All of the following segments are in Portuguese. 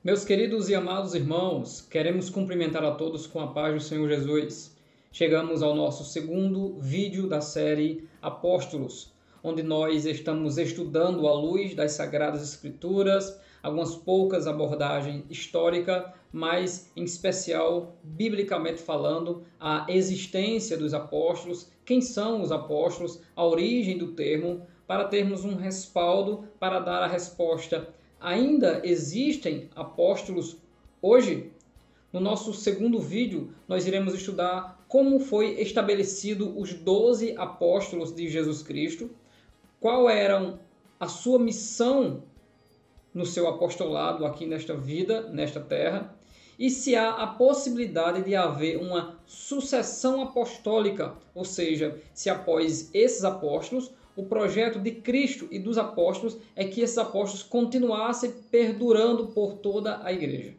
Meus queridos e amados irmãos, queremos cumprimentar a todos com a paz do Senhor Jesus. Chegamos ao nosso segundo vídeo da série Apóstolos, onde nós estamos estudando à luz das Sagradas Escrituras, algumas poucas abordagens históricas, mas em especial, biblicamente falando, a existência dos apóstolos, quem são os apóstolos, a origem do termo, para termos um respaldo para dar a resposta. Ainda existem apóstolos hoje? No nosso segundo vídeo, nós iremos estudar como foi estabelecido os 12 apóstolos de Jesus Cristo, qual era a sua missão no seu apostolado aqui nesta vida, nesta terra, e se há a possibilidade de haver uma sucessão apostólica, ou seja, se após esses apóstolos, o projeto de Cristo e dos apóstolos é que esses apóstolos continuassem perdurando por toda a igreja.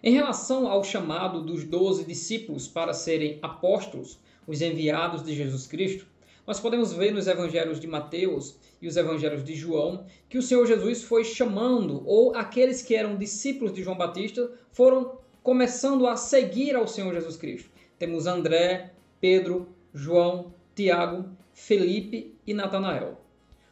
Em relação ao chamado dos 12 discípulos para serem apóstolos, os enviados de Jesus Cristo, nós podemos ver nos evangelhos de Mateus e os evangelhos de João que o Senhor Jesus foi chamando, ou aqueles que eram discípulos de João Batista foram começando a seguir ao Senhor Jesus Cristo. Temos André, Pedro, João, Tiago, Felipe e Natanael.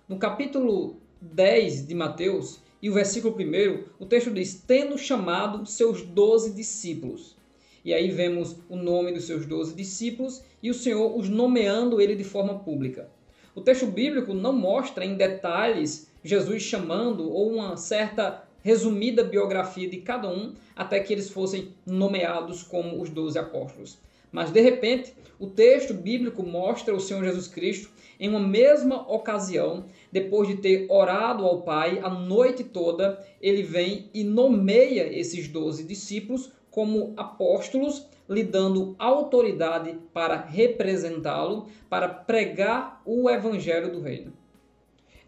No capítulo 10 de Mateus, e o versículo 1, o texto diz, tendo chamado seus 12 discípulos. E aí vemos o nome dos seus 12 discípulos e o Senhor os nomeando ele de forma pública. O texto bíblico não mostra em detalhes Jesus chamando ou uma certa resumida biografia de cada um até que eles fossem nomeados como os 12 apóstolos. Mas, de repente, o texto bíblico mostra o Senhor Jesus Cristo em uma mesma ocasião, depois de ter orado ao Pai a noite toda, ele vem e nomeia esses 12 discípulos como apóstolos, lhe dando autoridade para representá-lo, para pregar o evangelho do reino.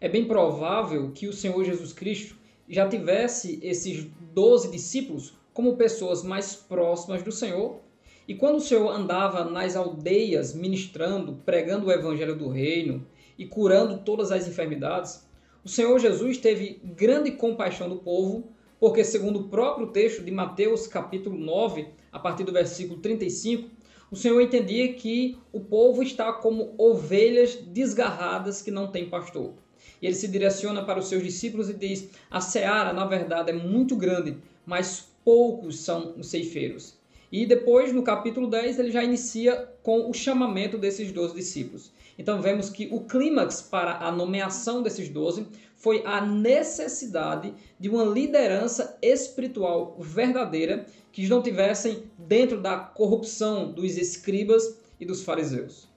É bem provável que o Senhor Jesus Cristo já tivesse esses 12 discípulos como pessoas mais próximas do Senhor. E quando o Senhor andava nas aldeias ministrando, pregando o evangelho do reino e curando todas as enfermidades, o Senhor Jesus teve grande compaixão do povo, porque segundo o próprio texto de Mateus capítulo 9, a partir do versículo 35, o Senhor entendia que o povo está como ovelhas desgarradas que não têm pastor. E ele se direciona para os seus discípulos e diz, a seara, na verdade, é muito grande, mas poucos são os ceifeiros. E depois, no capítulo 10, ele já inicia com o chamamento desses 12 discípulos. Então vemos que o clímax para a nomeação desses 12 foi a necessidade de uma liderança espiritual verdadeira que não tivessem dentro da corrupção dos escribas e dos fariseus.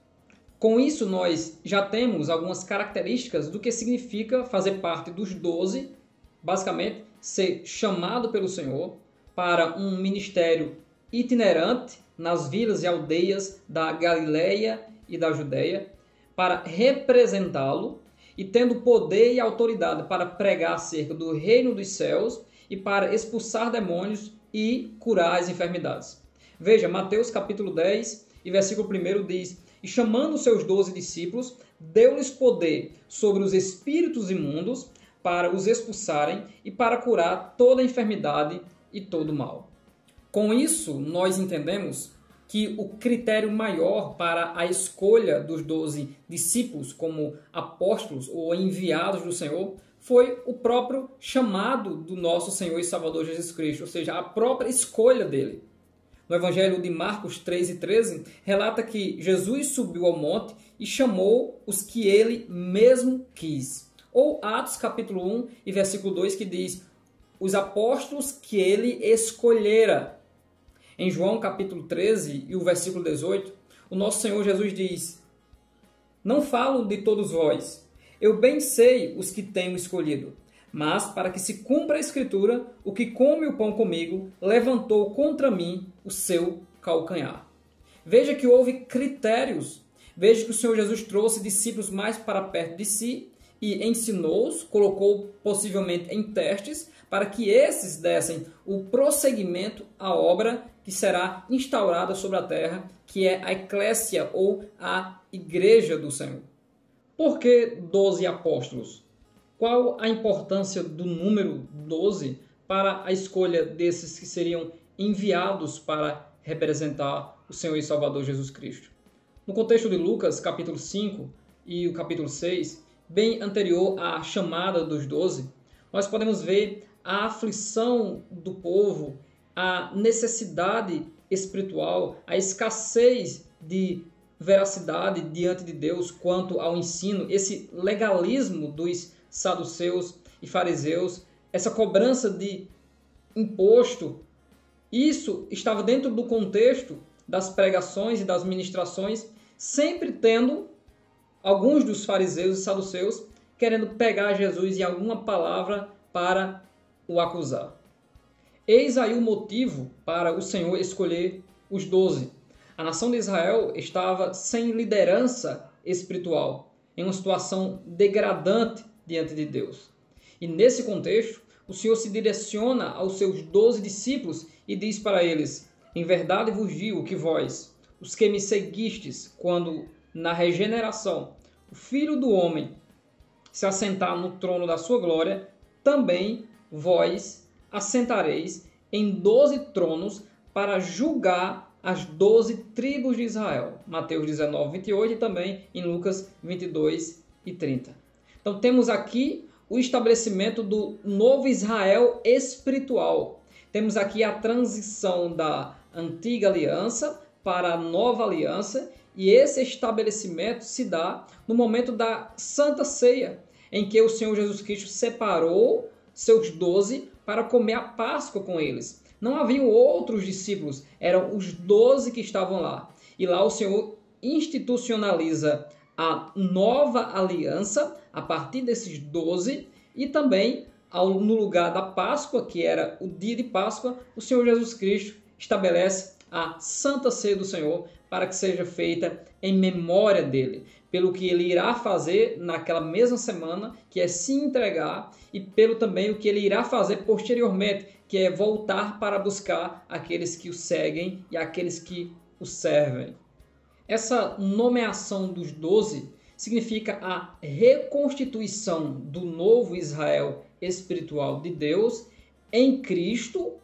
Com isso, nós já temos algumas características do que significa fazer parte dos 12, basicamente, ser chamado pelo Senhor para um ministério itinerante nas vilas e aldeias da Galileia e da Judéia, para representá-lo e tendo poder e autoridade para pregar acerca do reino dos céus e para expulsar demônios e curar as enfermidades. Veja, Mateus capítulo 10 e versículo 1 diz, e chamando seus 12 discípulos, deu-lhes poder sobre os espíritos imundos para os expulsarem e para curar toda enfermidade e todo mal. Com isso, nós entendemos que o critério maior para a escolha dos 12 discípulos como apóstolos ou enviados do Senhor foi o próprio chamado do nosso Senhor e Salvador Jesus Cristo, ou seja, a própria escolha dele. No Evangelho de Marcos 3:13, relata que Jesus subiu ao monte e chamou os que ele mesmo quis. Ou Atos capítulo 1 e versículo 2 que diz, os apóstolos que ele escolhera. Em João capítulo 13 e o versículo 18, o nosso Senhor Jesus diz, não falo de todos vós, eu bem sei os que tenho escolhido, mas para que se cumpra a escritura, o que come o pão comigo, levantou contra mim o seu calcanhar. Veja que houve critérios, veja que o Senhor Jesus trouxe discípulos mais para perto de si e ensinou-os, colocou possivelmente em testes, para que esses dessem o prosseguimento à obra que será instaurada sobre a terra, que é a eclésia ou a igreja do Senhor. Por que 12 apóstolos? Qual a importância do número 12 para a escolha desses que seriam enviados para representar o Senhor e Salvador Jesus Cristo. No contexto de Lucas, capítulo 5 e o capítulo 6, bem anterior à chamada dos 12, nós podemos ver a aflição do povo, a necessidade espiritual, a escassez de veracidade diante de Deus quanto ao ensino, esse legalismo dos saduceus e fariseus, essa cobrança de imposto. Isso estava dentro do contexto das pregações e das ministrações, sempre tendo alguns dos fariseus e saduceus querendo pegar Jesus em alguma palavra para o acusar. Eis aí o motivo para o Senhor escolher os 12. A nação de Israel estava sem liderança espiritual, em uma situação degradante diante de Deus. E nesse contexto, o Senhor se direciona aos seus 12 discípulos e diz para eles: em verdade vos digo que vós, os que me seguistes, quando na regeneração o Filho do Homem se assentar no trono da sua glória, também vós assentareis em 12 tronos para julgar as 12 tribos de Israel. Mateus 19, 28 e também em Lucas 22 e 30. Então temos aqui o estabelecimento do novo Israel espiritual. Temos aqui a transição da antiga aliança para a nova aliança, e esse estabelecimento se dá no momento da Santa Ceia, em que o Senhor Jesus Cristo separou seus 12 para comer a Páscoa com eles. Não haviam outros discípulos, eram os 12 que estavam lá. E lá o Senhor institucionaliza a nova aliança a partir desses 12 e também no lugar da Páscoa, que era o dia de Páscoa, o Senhor Jesus Cristo estabelece a Santa Ceia do Senhor para que seja feita em memória dele, pelo que ele irá fazer naquela mesma semana, que é se entregar, e pelo também o que ele irá fazer posteriormente, que é voltar para buscar aqueles que o seguem e aqueles que o servem. Essa nomeação dos 12 significa a reconstituição do novo Israel espiritual de Deus em Cristo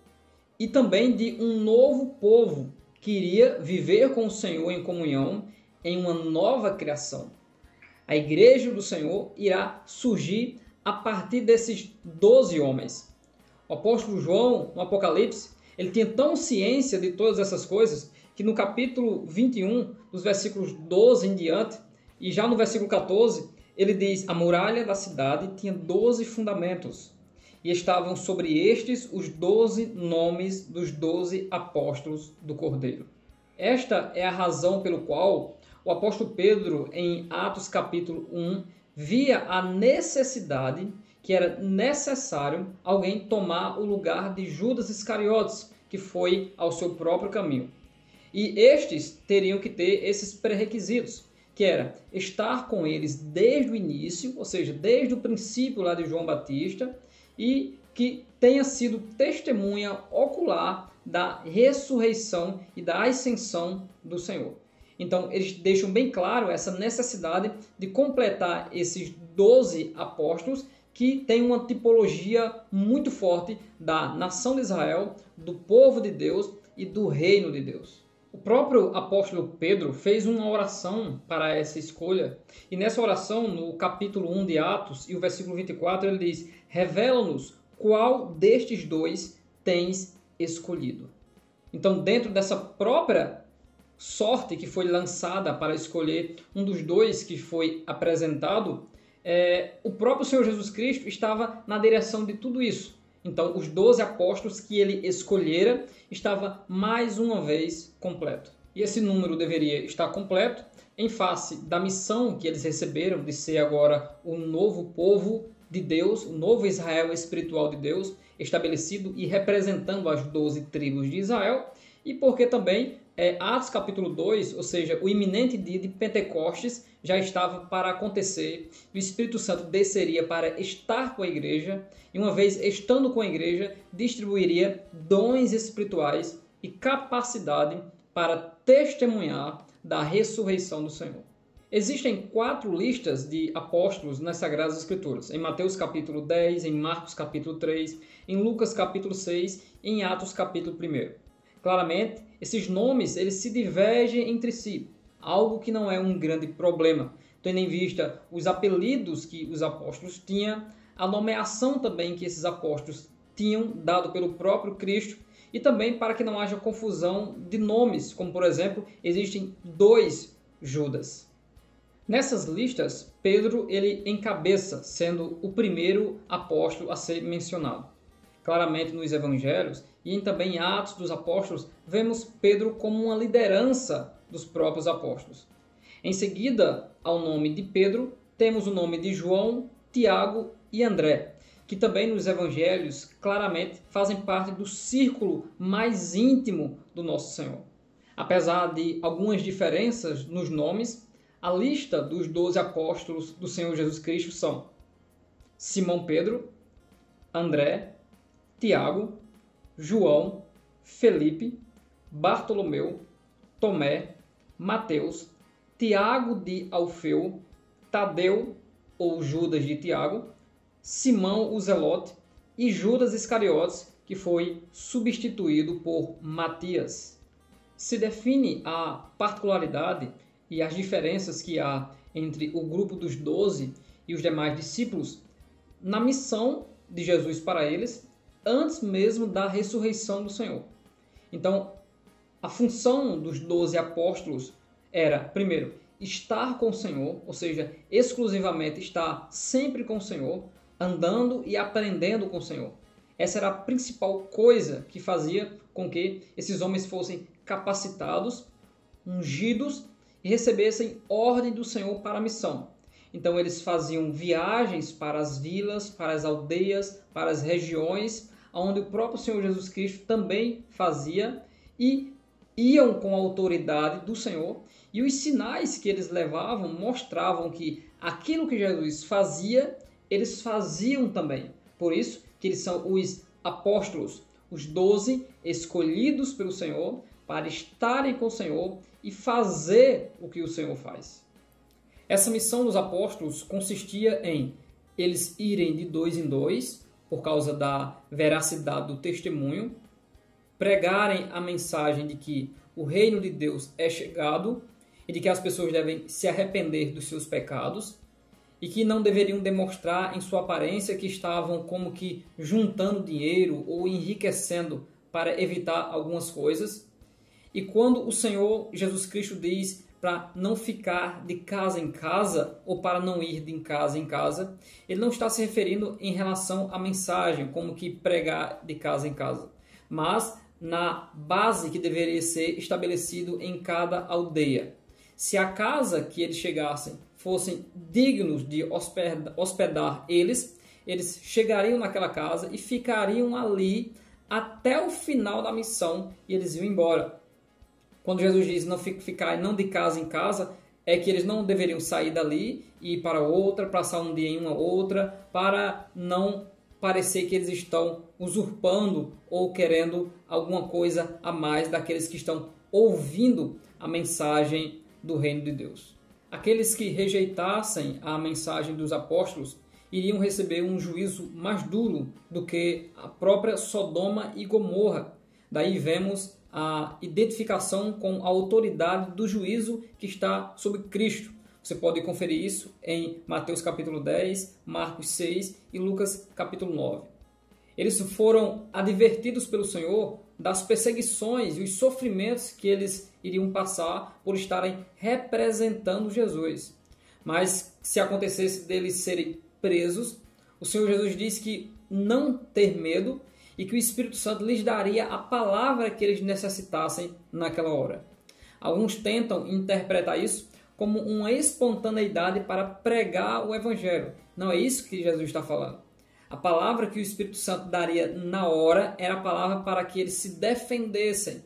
e também de um novo povo que iria viver com o Senhor em comunhão em uma nova criação. A igreja do Senhor irá surgir a partir desses 12 homens. O apóstolo João, no Apocalipse, ele tinha tão ciência de todas essas coisas que no capítulo 21, dos versículos 12 em diante, e já no versículo 14, ele diz: a muralha da cidade tinha 12 fundamentos, e estavam sobre estes os 12 nomes dos 12 apóstolos do Cordeiro. Esta é a razão pelo qual o apóstolo Pedro, em Atos capítulo 1, via a necessidade que era necessário alguém tomar o lugar de Judas Iscariotes, que foi ao seu próprio caminho. E estes teriam que ter esses pré-requisitos, que era estar com eles desde o início, ou seja, desde o princípio lá de João Batista, e que tenha sido testemunha ocular da ressurreição e da ascensão do Senhor. Então, eles deixam bem claro essa necessidade de completar esses 12 apóstolos que têm uma tipologia muito forte da nação de Israel, do povo de Deus e do reino de Deus. O próprio apóstolo Pedro fez uma oração para essa escolha, e nessa oração, no capítulo 1 de Atos, e o versículo 24, ele diz: revela-nos qual destes dois tens escolhido. Então, dentro dessa própria sorte que foi lançada para escolher um dos dois que foi apresentado, o próprio Senhor Jesus Cristo estava na direção de tudo isso. Então, os 12 apóstolos que ele escolhera estava mais uma vez completo. E esse número deveria estar completo em face da missão que eles receberam de ser agora o novo povo de Deus, o novo Israel espiritual de Deus, estabelecido e representando as 12 tribos de Israel, e porque também Atos capítulo 2, ou seja, o iminente dia de Pentecostes, já estava para acontecer, e o Espírito Santo desceria para estar com a igreja, e uma vez estando com a igreja, distribuiria dons espirituais e capacidade para testemunhar da ressurreição do Senhor. Existem 4 listas de apóstolos nas Sagradas Escrituras, em Mateus capítulo 10, em Marcos capítulo 3, em Lucas capítulo 6 e em Atos capítulo 1. Claramente, esses nomes eles se divergem entre si, algo que não é um grande problema, tendo em vista os apelidos que os apóstolos tinham, a nomeação também que esses apóstolos tinham dado pelo próprio Cristo, e também para que não haja confusão de nomes, como por exemplo, existem 2 Judas. Nessas listas, Pedro ele encabeça, sendo o primeiro apóstolo a ser mencionado. Claramente nos evangelhos e também em Atos dos Apóstolos, vemos Pedro como uma liderança dos próprios apóstolos. Em seguida ao nome de Pedro, temos o nome de João, Tiago e André, que também nos evangelhos claramente fazem parte do círculo mais íntimo do nosso Senhor. Apesar de algumas diferenças nos nomes, a lista dos 12 apóstolos do Senhor Jesus Cristo são Simão Pedro, André, Tiago, João, Felipe, Bartolomeu, Tomé, Mateus, Tiago de Alfeu, Tadeu ou Judas de Tiago, Simão o Zelote e Judas Iscariotes, que foi substituído por Matias. Se define a particularidade e as diferenças que há entre o grupo dos 12 e os demais discípulos na missão de Jesus para eles, antes mesmo da ressurreição do Senhor. Então, a função dos 12 apóstolos era, primeiro, estar com o Senhor, ou seja, exclusivamente estar sempre com o Senhor, andando e aprendendo com o Senhor. Essa era a principal coisa que fazia com que esses homens fossem capacitados, ungidos e recebessem ordem do Senhor para a missão. Então eles faziam viagens para as vilas, para as aldeias, para as regiões, onde o próprio Senhor Jesus Cristo também fazia, e iam com a autoridade do Senhor, e os sinais que eles levavam mostravam que aquilo que Jesus fazia, eles faziam também. Por isso que eles são os apóstolos, os 12 escolhidos pelo Senhor para estarem com o Senhor e fazer o que o Senhor faz. Essa missão dos apóstolos consistia em eles irem de 2 em 2, por causa da veracidade do testemunho, pregarem a mensagem de que o reino de Deus é chegado e de que as pessoas devem se arrepender dos seus pecados e que não deveriam demonstrar em sua aparência que estavam como que juntando dinheiro ou enriquecendo para evitar algumas coisas. E quando o Senhor Jesus Cristo diz para não ficar de casa em casa ou para não ir de casa em casa, ele não está se referindo em relação à mensagem, como que pregar de casa em casa, mas na base que deveria ser estabelecido em cada aldeia. Se a casa que eles chegassem fossem dignos de hospedar eles chegariam naquela casa e ficariam ali até o final da missão e eles iam embora. Quando Jesus diz não ficar não de casa em casa, é que eles não deveriam sair dali e ir para outra, passar um dia em uma outra, para não parecer que eles estão usurpando ou querendo alguma coisa a mais daqueles que estão ouvindo a mensagem do reino de Deus. Aqueles que rejeitassem a mensagem dos apóstolos iriam receber um juízo mais duro do que a própria Sodoma e Gomorra. Daí vemos a identificação com a autoridade do juízo que está sobre Cristo. Você pode conferir isso em Mateus capítulo 10, Marcos 6 e Lucas capítulo 9. Eles foram advertidos pelo Senhor das perseguições e os sofrimentos que eles iriam passar por estarem representando Jesus. Mas se acontecesse deles serem presos, o Senhor Jesus disse que não ter medo e que o Espírito Santo lhes daria a palavra que eles necessitassem naquela hora. Alguns tentam interpretar isso como uma espontaneidade para pregar o Evangelho. Não é isso que Jesus está falando. A palavra que o Espírito Santo daria na hora era a palavra para que eles se defendessem,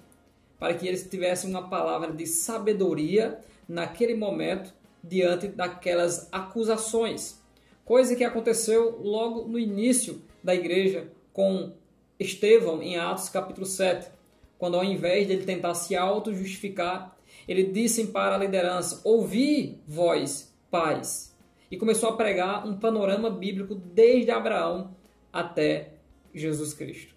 para que eles tivessem uma palavra de sabedoria naquele momento diante daquelas acusações. Coisa que aconteceu logo no início da igreja com Estevão em Atos capítulo 7, quando ao invés de ele tentar se auto-justificar, Ele disse para a liderança: ouvi, vós, pais. E começou a pregar um panorama bíblico desde Abraão até Jesus Cristo.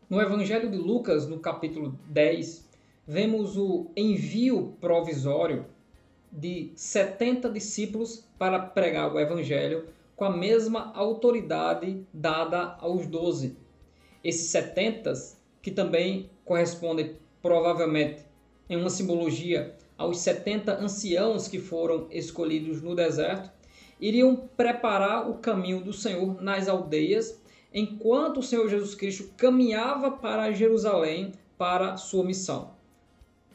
No Evangelho de Lucas, no capítulo 10, vemos o envio provisório de 70 discípulos para pregar o Evangelho com a mesma autoridade dada aos 12. Esses 70, que também correspondem provavelmente em uma simbologia aos 70 anciãos que foram escolhidos no deserto, iriam preparar o caminho do Senhor nas aldeias, enquanto o Senhor Jesus Cristo caminhava para Jerusalém para sua missão.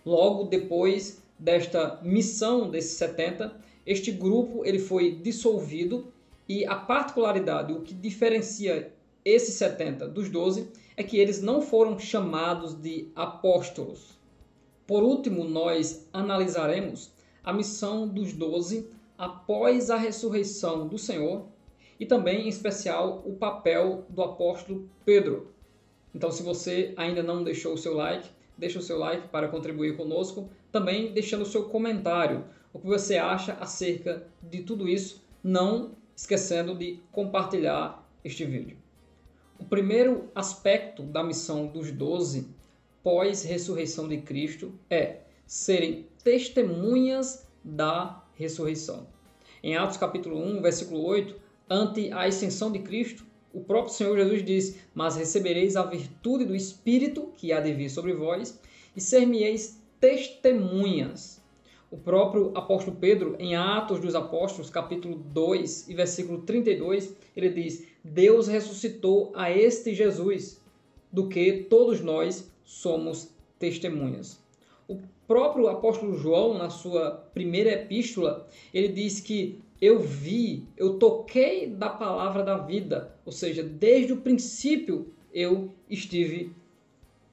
Logo depois desta missão desses 70, este grupo ele foi dissolvido, e a particularidade, o que diferencia esses 70 dos 12, é que eles não foram chamados de apóstolos. Por último, nós analisaremos a missão dos 12 após a ressurreição do Senhor e também, em especial, o papel do apóstolo Pedro. Então, se você ainda não deixou o seu like, deixa o seu like para contribuir conosco, também deixando o seu comentário, o que você acha acerca de tudo isso, não esquecendo de compartilhar este vídeo. O primeiro aspecto da missão dos 12 pós-ressurreição de Cristo é serem testemunhas da ressurreição. Em Atos capítulo 1, versículo 8, ante a ascensão de Cristo, o próprio Senhor Jesus diz: mas recebereis a virtude do Espírito que há de vir sobre vós, e ser-me-eis testemunhas. O próprio apóstolo Pedro, em Atos dos Apóstolos, capítulo 2 e versículo 32, ele diz: Deus ressuscitou a este Jesus, do que todos nós somos testemunhas. O próprio apóstolo João, na sua primeira epístola, ele diz que eu toquei da palavra da vida, ou seja, desde o princípio eu estive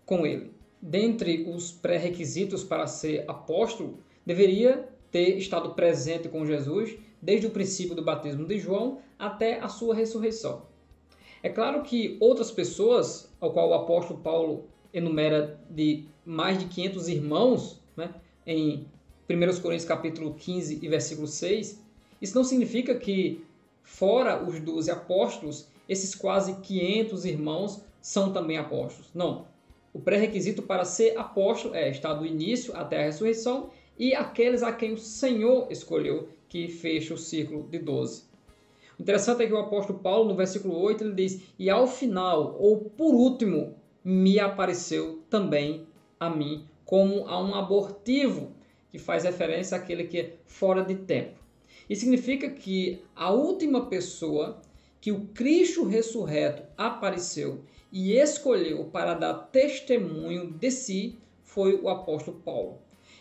com ele. Dentre os pré-requisitos para ser apóstolo, deveria ter estado presente com Jesus desde o princípio do batismo de João até a sua ressurreição. É claro que outras pessoas, ao qual o apóstolo Paulo enumera de mais de 500 irmãos, né, em 1 Coríntios capítulo 15 e versículo 6, isso não significa que, fora os 12 apóstolos, esses quase 500 irmãos são também apóstolos. Não. O pré-requisito para ser apóstolo é estar do início até a ressurreição e aqueles a quem o Senhor escolheu, que fecha o círculo de 12. O interessante é que o apóstolo Paulo, no versículo 8, ele diz: e ao final, ou por último, me apareceu também a mim, como a um abortivo, que faz referência àquele que é fora de tempo. Isso significa que a última pessoa que o Cristo ressurreto apareceu e escolheu para dar testemunho de si foi o apóstolo Paulo.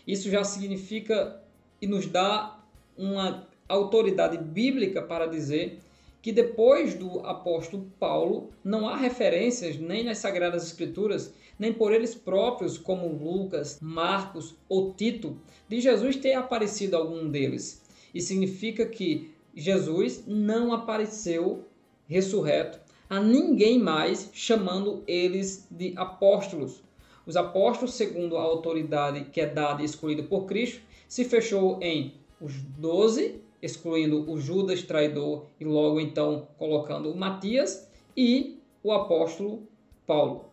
Isso já significa e nos dá uma autoridade bíblica para dizer que depois do apóstolo Paulo não há referências nem nas Sagradas Escrituras, nem por eles próprios, como Lucas, Marcos ou Tito, de Jesus ter aparecido a algum deles. Isso significa que Jesus não apareceu ressurreto a ninguém mais, chamando eles de apóstolos. Os apóstolos, segundo a autoridade que é dada e escolhida por Cristo, se fechou em os 12, excluindo o Judas traidor e logo então colocando o Matias, e o apóstolo Paulo.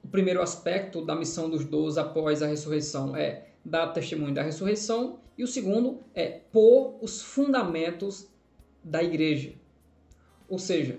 O primeiro aspecto da missão dos 12 após a ressurreição é dar testemunho da ressurreição, e o segundo é pôr os fundamentos da igreja. Ou seja,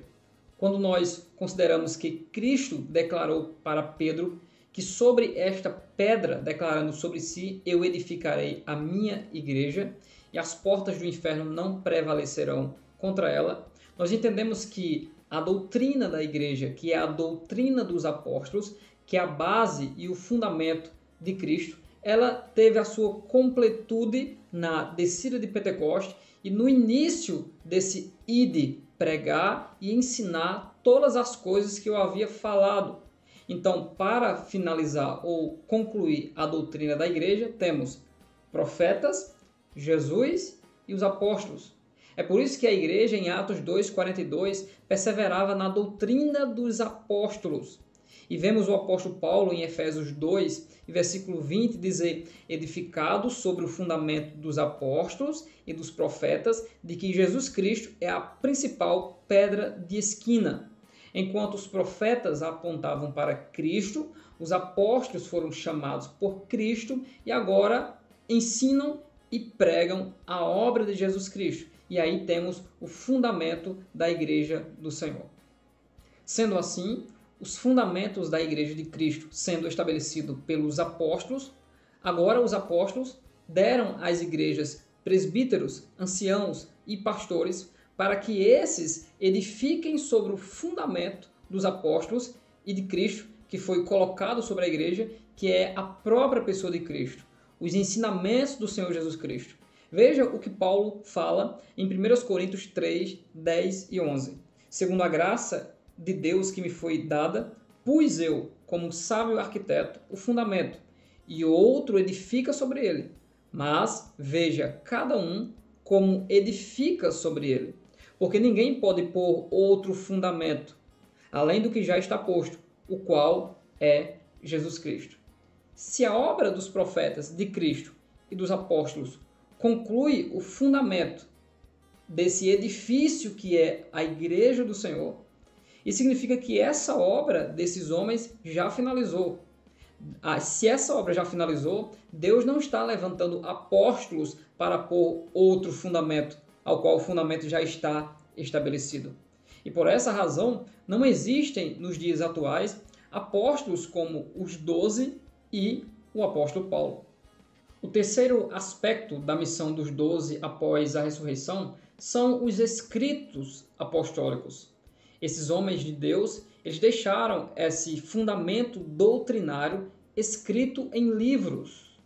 quando nós consideramos que Cristo declarou para Pedro que sobre esta pedra, declarando sobre si, eu edificarei a minha igreja e as portas do inferno não prevalecerão contra ela, nós entendemos que a doutrina da igreja, que é a doutrina dos apóstolos, que é a base e o fundamento de Cristo, ela teve a sua completude na descida de Pentecostes e no início desse ide, pregar e ensinar todas as coisas que eu havia falado. Então, para finalizar ou concluir a doutrina da igreja, temos profetas, Jesus e os apóstolos. É por isso que a igreja, em Atos 2:42, perseverava na doutrina dos apóstolos. E vemos o apóstolo Paulo em Efésios 2, versículo 20, dizer: edificado sobre o fundamento dos apóstolos e dos profetas, de que Jesus Cristo é a principal pedra de esquina. Enquanto os profetas apontavam para Cristo, os apóstolos foram chamados por Cristo e agora ensinam e pregam a obra de Jesus Cristo. E aí temos o fundamento da Igreja do Senhor. Sendo assim, os fundamentos da Igreja de Cristo sendo estabelecidos pelos apóstolos, agora os apóstolos deram às igrejas presbíteros, anciãos e pastores para que esses edifiquem sobre o fundamento dos apóstolos e de Cristo, que foi colocado sobre a igreja, que é a própria pessoa de Cristo, os ensinamentos do Senhor Jesus Cristo. Veja o que Paulo fala em 1 Coríntios 3, 10 e 11. Segundo a graça de Deus que me foi dada, pus eu, como sábio arquiteto, o fundamento, e outro edifica sobre ele. Mas veja cada um como edifica sobre ele. Porque ninguém pode pôr outro fundamento, além do que já está posto, o qual é Jesus Cristo. Se a obra dos profetas, de Cristo e dos apóstolos conclui o fundamento desse edifício que é a Igreja do Senhor, isso significa que essa obra desses homens já finalizou. Se essa obra já finalizou, Deus não está levantando apóstolos para pôr outro fundamento, ao qual o fundamento já está estabelecido. E por essa razão, não existem nos dias atuais apóstolos como os 12 e o apóstolo Paulo. O terceiro aspecto da missão dos 12 após a ressurreição são os escritos apostólicos. Esses homens de Deus, eles deixaram esse fundamento doutrinário escrito em livros,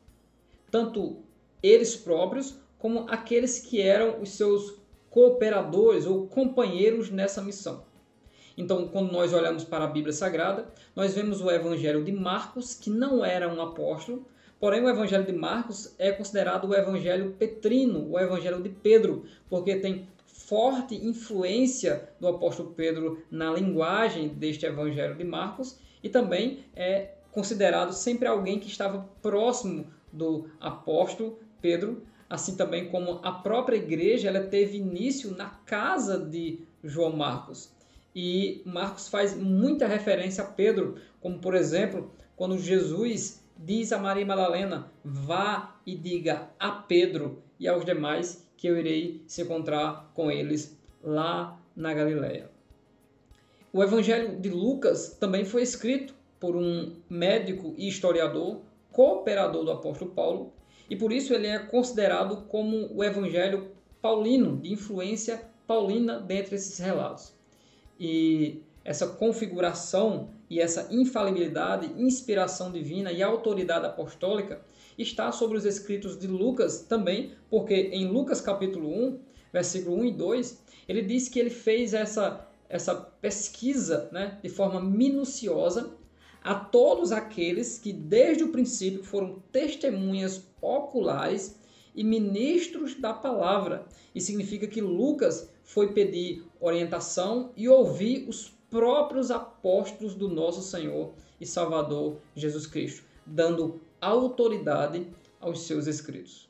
tanto eles próprios como aqueles que eram os seus cooperadores ou companheiros nessa missão. Então, quando nós olhamos para a Bíblia Sagrada, nós vemos o Evangelho de Marcos, que não era um apóstolo, porém o Evangelho de Marcos é considerado o Evangelho petrino, o Evangelho de Pedro, porque tem forte influência do apóstolo Pedro na linguagem deste Evangelho de Marcos e também é considerado sempre alguém que estava próximo do apóstolo Pedro, assim também como a própria igreja ela teve início na casa de João Marcos. E Marcos faz muita referência a Pedro, como por exemplo, quando Jesus diz a Maria Madalena: vá e diga a Pedro e aos demais que eu irei se encontrar com eles lá na Galileia. O Evangelho de Lucas também foi escrito por um médico e historiador, cooperador do apóstolo Paulo, e por isso ele é considerado como o Evangelho paulino, de influência paulina dentre esses relatos. E essa configuração e essa infalibilidade, inspiração divina e autoridade apostólica está sobre os escritos de Lucas também, porque em Lucas capítulo 1, versículo 1 e 2, ele diz que ele fez essa pesquisa, né, de forma minuciosa a todos aqueles que desde o princípio foram testemunhas oculares e ministros da palavra. Isso significa que Lucas foi pedir orientação e ouvir os próprios apóstolos do nosso Senhor e Salvador Jesus Cristo, dando autoridade aos seus escritos.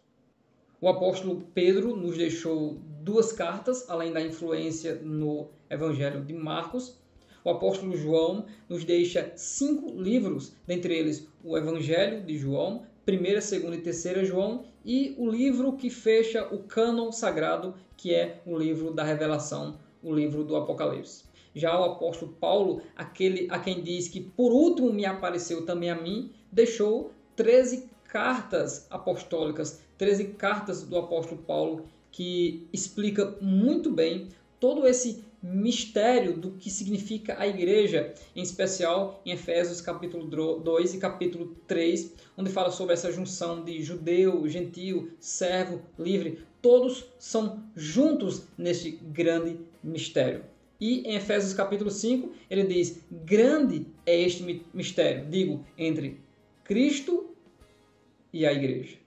O apóstolo Pedro nos deixou 2 cartas, além da influência no Evangelho de Marcos. O apóstolo João nos deixa 5 livros, dentre eles o Evangelho de João, 1ª, 2ª e 3ª João, e o livro que fecha o cânon sagrado, que é o livro da Revelação, o livro do Apocalipse. Já o apóstolo Paulo, aquele a quem diz que por último me apareceu também a mim, deixou 13 cartas apostólicas, 13 cartas do apóstolo Paulo, que explica muito bem todo esse mistério do que significa a igreja, em especial em Efésios capítulo 2 e capítulo 3, onde fala sobre essa junção de judeu, gentil, servo, livre. Todos são juntos neste grande mistério. E em Efésios capítulo 5, ele diz: grande é este mistério, digo, entre Cristo e a igreja.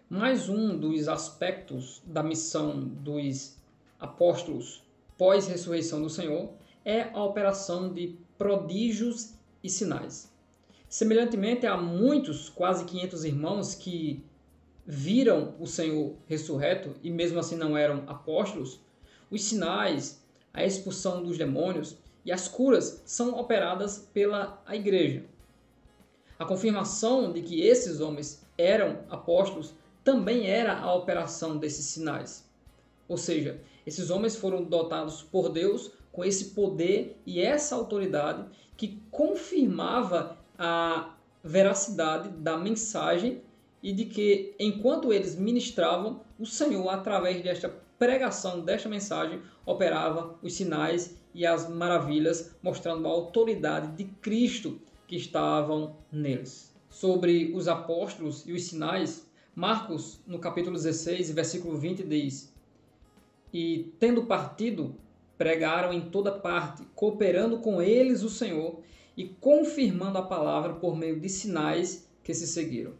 Mais um dos aspectos da missão dos apóstolos pós-ressurreição do Senhor é a operação de prodígios e sinais. Semelhantemente a muitos, quase 500 irmãos que viram o Senhor ressurreto e mesmo assim não eram apóstolos, os sinais, a expulsão dos demônios e as curas são operadas pela igreja. A confirmação de que esses homens eram apóstolos também era a operação desses sinais. Ou seja, esses homens foram dotados por Deus com esse poder e essa autoridade que confirmava a veracidade da mensagem e de que, enquanto eles ministravam, o Senhor, através desta pregação, desta mensagem, operava os sinais e as maravilhas, mostrando a autoridade de Cristo que estavam neles. Sobre os apóstolos e os sinais, Marcos, no capítulo 16, versículo 20, diz: "E, tendo partido, pregaram em toda parte, cooperando com eles o Senhor e confirmando a palavra por meio de sinais que se seguiram."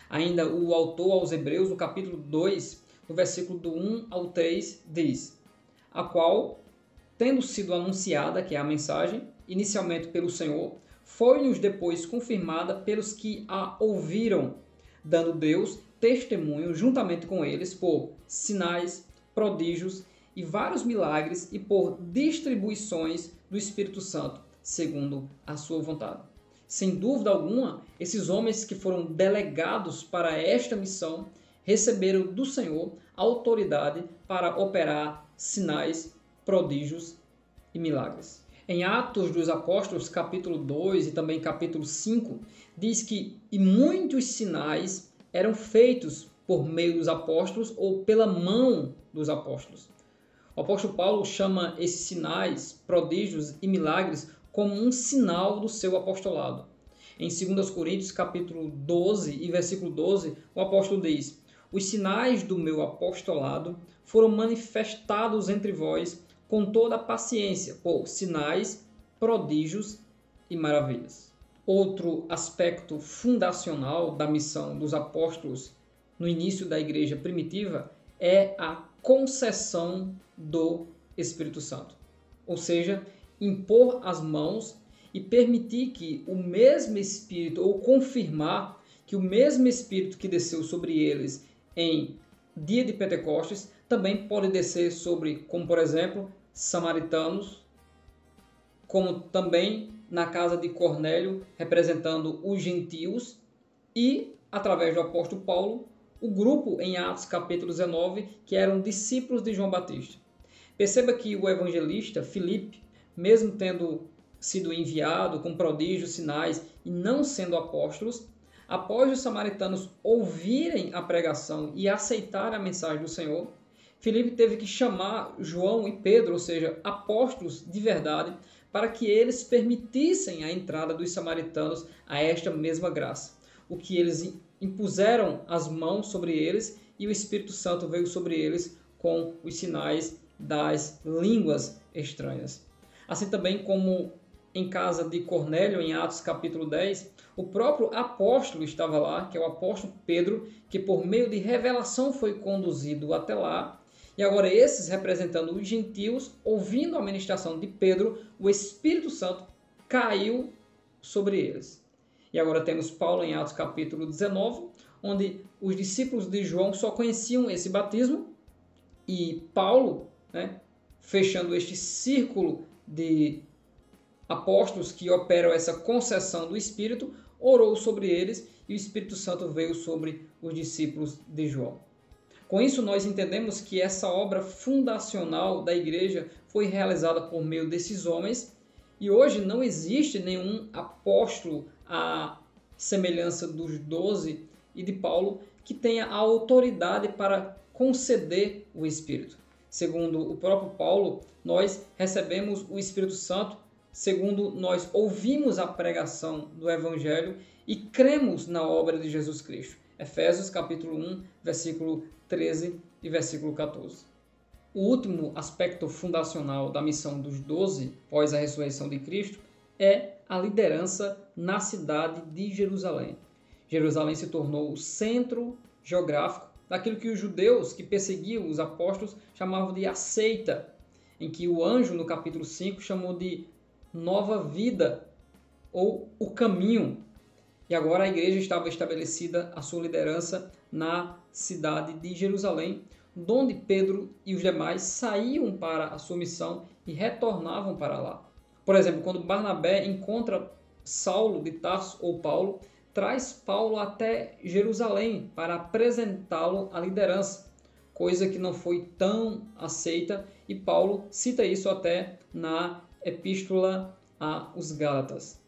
Ainda o autor aos Hebreus, no capítulo 2, no versículo do 1 ao 3, diz: "A qual, tendo sido anunciada, que é a mensagem, inicialmente pelo Senhor, foi-nos depois confirmada pelos que a ouviram, dando Deus testemunho juntamente com eles por sinais, prodígios e vários milagres e por distribuições do Espírito Santo, segundo a sua vontade." Sem dúvida alguma, esses homens que foram delegados para esta missão receberam do Senhor autoridade para operar sinais, prodígios e milagres. Em Atos dos Apóstolos, capítulo 2 e também capítulo 5, diz que "e muitos sinais eram feitos por meio dos apóstolos ou pela mão dos apóstolos." O apóstolo Paulo chama esses sinais, prodígios e milagres como um sinal do seu apostolado. Em 2 Coríntios, capítulo 12 e versículo 12, o apóstolo diz: "Os sinais do meu apostolado foram manifestados entre vós com toda a paciência, por sinais, prodígios e maravilhas." Outro aspecto fundacional da missão dos apóstolos no início da igreja primitiva é a concessão do Espírito Santo. Ou seja, impor as mãos e permitir que o mesmo Espírito, ou confirmar que o mesmo Espírito que desceu sobre eles em dia de Pentecostes, também pode descer sobre, como por exemplo, samaritanos, como também na casa de Cornélio, representando os gentios, e, através do apóstolo Paulo, o grupo em Atos capítulo 19, que eram discípulos de João Batista. Perceba que o evangelista Filipe, mesmo tendo sido enviado com prodígios, sinais e não sendo apóstolos, após os samaritanos ouvirem a pregação e aceitarem a mensagem do Senhor, Filipe teve que chamar João e Pedro, ou seja, apóstolos de verdade, para que eles permitissem a entrada dos samaritanos a esta mesma graça. O que eles impuseram as mãos sobre eles e o Espírito Santo veio sobre eles com os sinais das línguas estranhas. Assim também como em casa de Cornélio, em Atos capítulo 10, o próprio apóstolo estava lá, que é o apóstolo Pedro, que por meio de revelação foi conduzido até lá. E agora esses, representando os gentios, ouvindo a ministração de Pedro, o Espírito Santo caiu sobre eles. E agora temos Paulo em Atos capítulo 19, onde os discípulos de João só conheciam esse batismo, e Paulo, fechando este círculo de apóstolos que operam essa concessão do Espírito, orou sobre eles e o Espírito Santo veio sobre os discípulos de João. Com isso, nós entendemos que essa obra fundacional da igreja foi realizada por meio desses homens e hoje não existe nenhum apóstolo à semelhança dos 12 e de Paulo que tenha a autoridade para conceder o Espírito. Segundo o próprio Paulo, nós recebemos o Espírito Santo segundo nós ouvimos a pregação do Evangelho e cremos na obra de Jesus Cristo. Efésios capítulo 1, versículo 13 e versículo 14. O último aspecto fundacional da missão dos 12, após a ressurreição de Cristo, é a liderança na cidade de Jerusalém. Jerusalém se tornou o centro geográfico daquilo que os judeus que perseguiam os apóstolos chamavam de a seita, em que o anjo, no capítulo 5, chamou de nova vida, ou o caminho. E agora a igreja estava estabelecida a sua liderança na cidade de Jerusalém, onde Pedro e os demais saíam para a sua missão e retornavam para lá. Por exemplo, quando Barnabé encontra Saulo de Tarso ou Paulo, traz Paulo até Jerusalém para apresentá-lo à liderança, coisa que não foi tão aceita, e Paulo cita isso até na epístola aos Gálatas.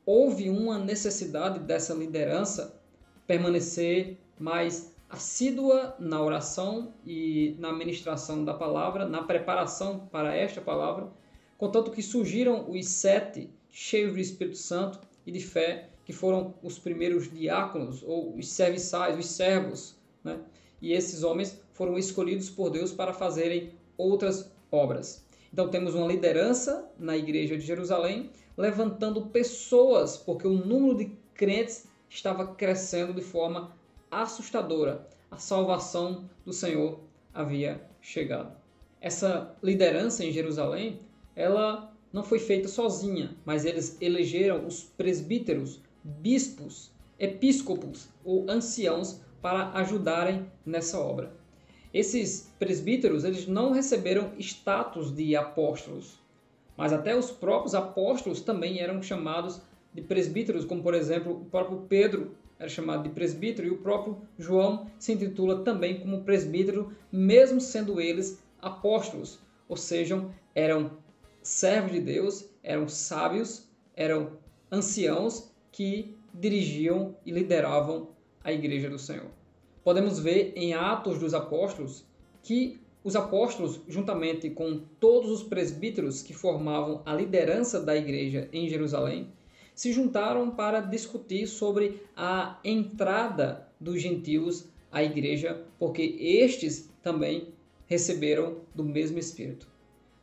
Houve uma necessidade dessa liderança permanecer mais assídua na oração e na ministração da palavra, na preparação para esta palavra, contanto que surgiram os 7 cheios do Espírito Santo e de fé, que foram os primeiros diáconos, ou os serviçais, os servos, né? E esses homens foram escolhidos por Deus para fazerem outras obras. Então temos uma liderança na igreja de Jerusalém, levantando pessoas, porque o número de crentes estava crescendo de forma assustadora. A salvação do Senhor havia chegado. Essa liderança em Jerusalém, ela não foi feita sozinha, mas eles elegeram os presbíteros, bispos, episcopos ou anciãos para ajudarem nessa obra. Esses presbíteros, eles não receberam status de apóstolos, mas até os próprios apóstolos também eram chamados de presbíteros, como por exemplo o próprio Pedro era chamado de presbítero e o próprio João se intitula também como presbítero, mesmo sendo eles apóstolos, ou seja, eram servos de Deus, eram sábios, eram anciãos que dirigiam e lideravam a igreja do Senhor. Podemos ver em Atos dos Apóstolos que os apóstolos, juntamente com todos os presbíteros que formavam a liderança da igreja em Jerusalém, se juntaram para discutir sobre a entrada dos gentios à igreja, porque estes também receberam do mesmo Espírito.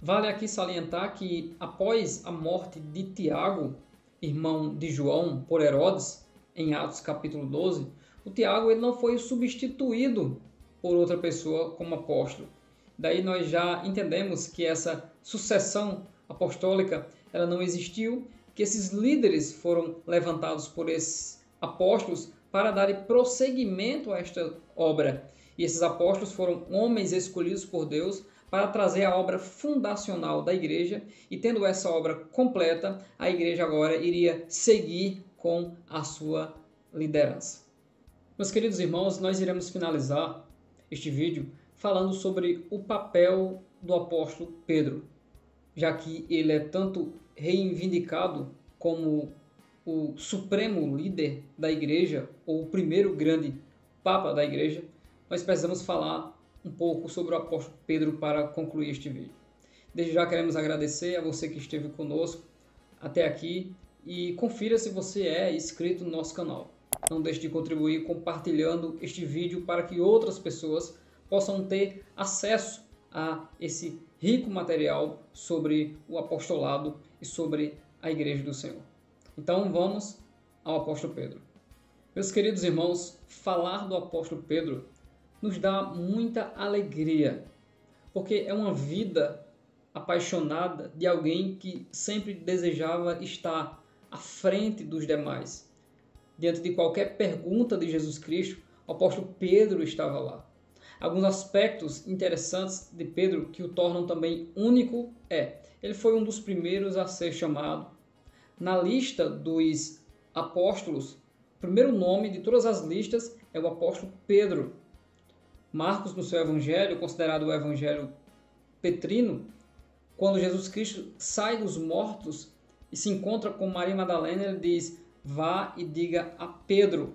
Vale aqui salientar que após a morte de Tiago, irmão de João, por Herodes, em Atos capítulo 12, o Tiago ele não foi substituído por outra pessoa como apóstolo. Daí nós já entendemos que essa sucessão apostólica ela não existiu, que esses líderes foram levantados por esses apóstolos para darem prosseguimento a esta obra. E esses apóstolos foram homens escolhidos por Deus para trazer a obra fundacional da igreja, e tendo essa obra completa, a igreja agora iria seguir com a sua liderança. Meus queridos irmãos, nós iremos finalizar este vídeo falando sobre o papel do apóstolo Pedro, já que ele é tanto reivindicado como o supremo líder da igreja, ou o primeiro grande papa da igreja. Nós precisamos falar um pouco sobre o apóstolo Pedro para concluir este vídeo. Desde já queremos agradecer a você que esteve conosco até aqui e confira se você é inscrito no nosso canal. Não deixe de contribuir compartilhando este vídeo para que outras pessoas possam ter acesso a esse rico material sobre o apostolado e sobre a igreja do Senhor. Então vamos ao apóstolo Pedro. Meus queridos irmãos, falar do apóstolo Pedro nos dá muita alegria, porque é uma vida apaixonada de alguém que sempre desejava estar à frente dos demais. Diante de qualquer pergunta de Jesus Cristo, o apóstolo Pedro estava lá. Alguns aspectos interessantes de Pedro que o tornam também único ele foi um dos primeiros a ser chamado. Na lista dos apóstolos, o primeiro nome de todas as listas é o apóstolo Pedro. Marcos, no seu evangelho, considerado o evangelho petrino, quando Jesus Cristo sai dos mortos e se encontra com Maria Madalena, ele diz: vá e diga a Pedro.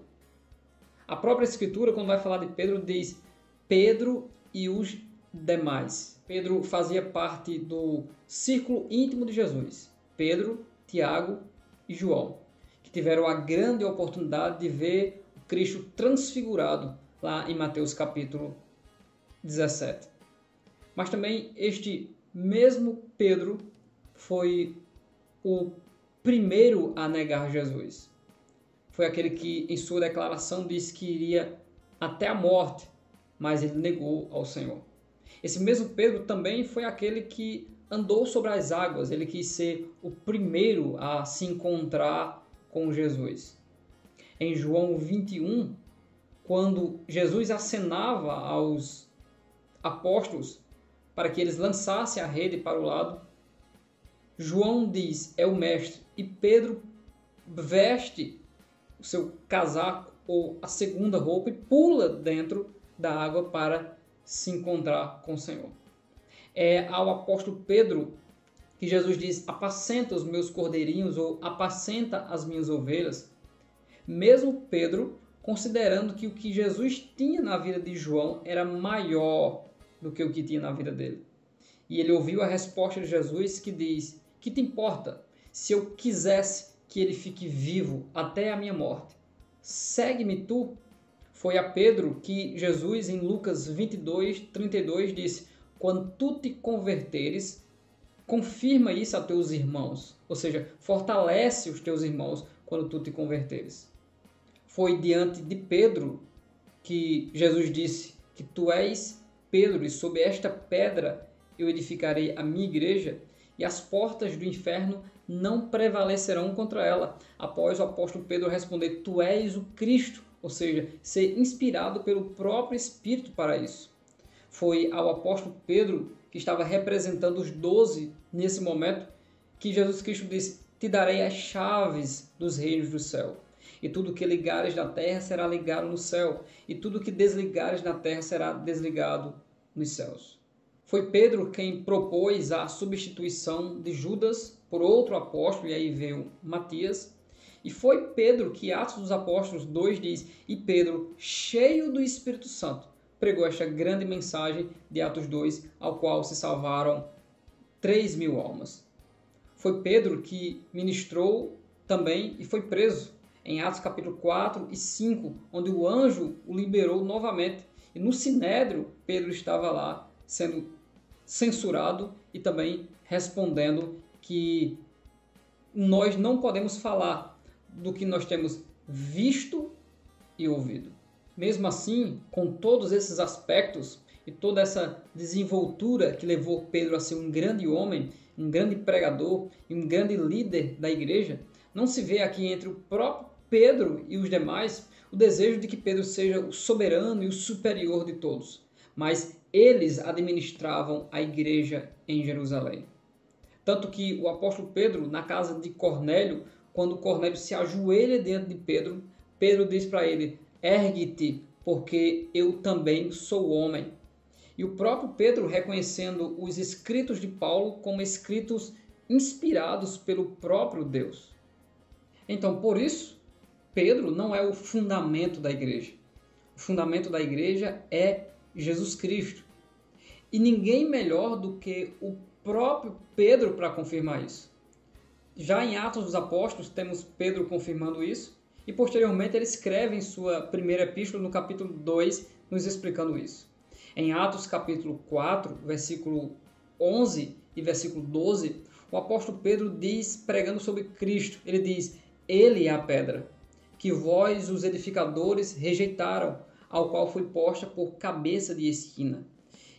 A própria Escritura, quando vai falar de Pedro, diz Pedro e os demais. Pedro fazia parte do círculo íntimo de Jesus. Pedro, Tiago e João, que tiveram a grande oportunidade de ver o Cristo transfigurado lá em Mateus capítulo 17. Mas também este mesmo Pedro foi o primeiro a negar Jesus. Foi aquele que em sua declaração disse que iria até a morte, mas ele negou ao Senhor. Esse mesmo Pedro também foi aquele que andou sobre as águas, ele quis ser o primeiro a se encontrar com Jesus. Em João 21, quando Jesus acenava aos apóstolos para que eles lançassem a rede para o lado, João diz, é o mestre, e Pedro veste o seu casaco ou a segunda roupa e pula dentro da água para se encontrar com o Senhor. É ao apóstolo Pedro que Jesus diz, apacenta os meus cordeirinhos ou apacenta as minhas ovelhas. Mesmo Pedro, considerando que o que Jesus tinha na vida de João era maior do que o que tinha na vida dele. E ele ouviu a resposta de Jesus que diz, que te importa se eu quisesse que ele fique vivo até a minha morte? Segue-me tu. Foi a Pedro que Jesus, em Lucas 22, 32, disse, quando tu te converteres, confirma isso a teus irmãos. Ou seja, fortalece os teus irmãos quando tu te converteres. Foi diante de Pedro que Jesus disse que tu és Pedro e sobre esta pedra eu edificarei a minha igreja e as portas do inferno não prevalecerão contra ela. Após o apóstolo Pedro responder, tu és o Cristo, ou seja, ser inspirado pelo próprio Espírito para isso. Foi ao apóstolo Pedro, que estava representando os 12 nesse momento, que Jesus Cristo disse, te darei as chaves dos reinos do céu. E tudo que ligares na terra será ligado no céu, e tudo que desligares na terra será desligado nos céus. Foi Pedro quem propôs a substituição de Judas por outro apóstolo, e aí veio Matias. E foi Pedro que, Atos dos Apóstolos 2 diz, e Pedro, cheio do Espírito Santo, pregou esta grande mensagem de Atos 2, ao qual se salvaram 3.000 almas. Foi Pedro que ministrou também e foi preso em Atos capítulo 4 e 5, onde o anjo o liberou novamente. E no Sinédrio, Pedro estava lá sendo censurado e também respondendo que nós não podemos falar do que nós temos visto e ouvido. Mesmo assim, com todos esses aspectos e toda essa desenvoltura que levou Pedro a ser um grande homem, um grande pregador e um grande líder da igreja, não se vê aqui entre o próprio Pedro e os demais o desejo de que Pedro seja o soberano e o superior de todos, mas eles administravam a igreja em Jerusalém. Tanto que o apóstolo Pedro, na casa de Cornélio, quando Cornélio se ajoelha diante de Pedro, Pedro diz para ele, ergue-te, porque eu também sou homem. E o próprio Pedro reconhecendo os escritos de Paulo como escritos inspirados pelo próprio Deus. Então, por isso, Pedro não é o fundamento da igreja. O fundamento da igreja é Jesus Cristo. E ninguém melhor do que o próprio Pedro para confirmar isso. Já em Atos dos Apóstolos temos Pedro confirmando isso e posteriormente ele escreve em sua primeira epístola no capítulo 2 nos explicando isso. Em Atos capítulo 4, versículo 11 e versículo 12, o apóstolo Pedro diz, pregando sobre Cristo, ele diz, ele é a pedra, que vós os edificadores rejeitaram, ao qual foi posta por cabeça de esquina.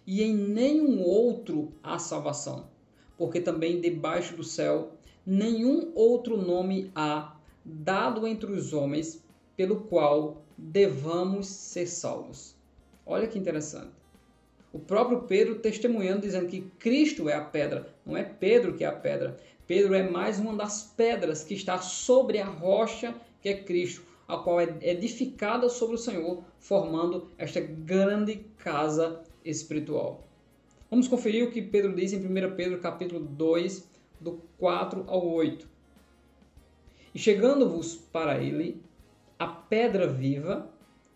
E em nenhum outro há salvação, porque também debaixo do céu nenhum outro nome há dado entre os homens pelo qual devamos ser salvos. Olha que interessante. O próprio Pedro testemunhando, dizendo que Cristo é a pedra, não é Pedro que é a pedra. Pedro é mais uma das pedras que está sobre a rocha que é Cristo, a qual é edificada sobre o Senhor, formando esta grande casa espiritual. Vamos conferir o que Pedro diz em 1 Pedro capítulo 2, do 4 ao 8. E chegando-vos para ele, a pedra viva,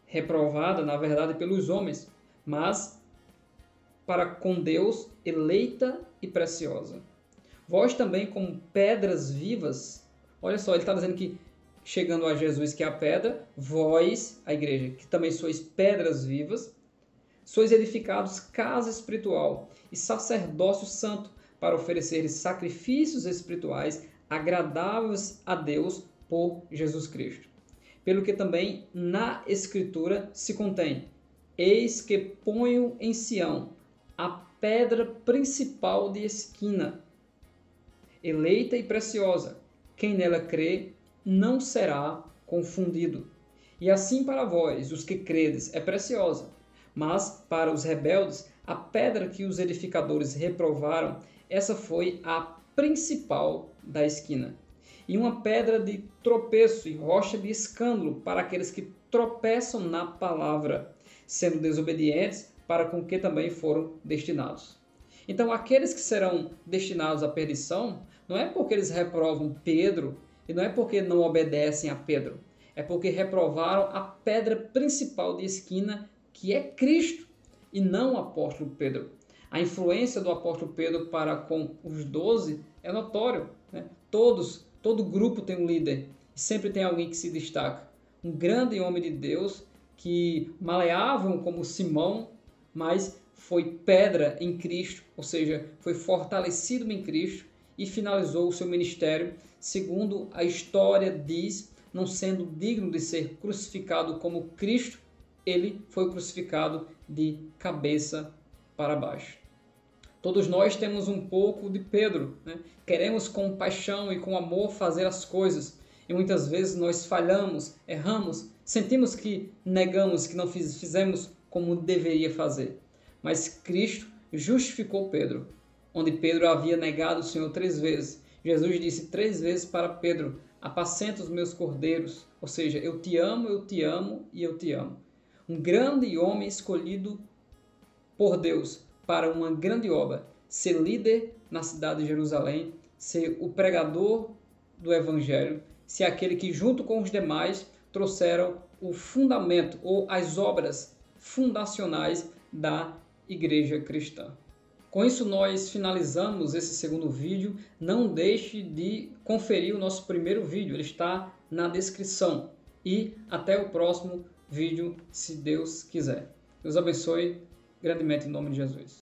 reprovada, na verdade, pelos homens, mas para com Deus eleita e preciosa. Vós também, como pedras vivas, olha só, ele está dizendo que, chegando a Jesus, que é a pedra, vós, a igreja, que também sois pedras vivas, sois edificados casa espiritual e sacerdócio santo, para oferecer sacrifícios espirituais agradáveis a Deus por Jesus Cristo. Pelo que também na Escritura se contém, eis que ponho em Sião a pedra principal de esquina, eleita e preciosa. Quem nela crê não será confundido. E assim para vós, os que credes, é preciosa. Mas para os rebeldes, a pedra que os edificadores reprovaram, essa foi a principal da esquina. E uma pedra de tropeço e rocha de escândalo para aqueles que tropeçam na palavra, sendo desobedientes, para com que também foram destinados. Então, aqueles que serão destinados à perdição, não é porque eles reprovam Pedro, e não é porque não obedecem a Pedro, é porque reprovaram a pedra principal de esquina, que é Cristo, e não o apóstolo Pedro. A influência do apóstolo Pedro para com os 12 é notório, né? Todo grupo tem um líder, e sempre tem alguém que se destaca. Um grande homem de Deus que maleável como Simão, mas foi pedra em Cristo, ou seja, foi fortalecido em Cristo e finalizou o seu ministério, segundo a história diz, não sendo digno de ser crucificado como Cristo, ele foi crucificado de cabeça para baixo. Todos nós temos um pouco de Pedro, né? Queremos com paixão e com amor fazer as coisas, e muitas vezes nós falhamos, erramos, sentimos que negamos, que não fizemos como deveria fazer. Mas Cristo justificou Pedro, onde Pedro havia negado o Senhor 3 vezes. Jesus disse 3 vezes para Pedro: apacenta os meus cordeiros, ou seja, eu te amo e eu te amo. Um grande homem escolhido por Deus para uma grande obra, ser líder na cidade de Jerusalém, ser o pregador do Evangelho, ser aquele que junto com os demais trouxeram o fundamento ou as obras fundacionais da igreja cristã. Com isso nós finalizamos esse segundo vídeo. Não deixe de conferir o nosso primeiro vídeo, ele está na descrição. E até o próximo vídeo, se Deus quiser. Deus abençoe grandemente em nome de Jesus.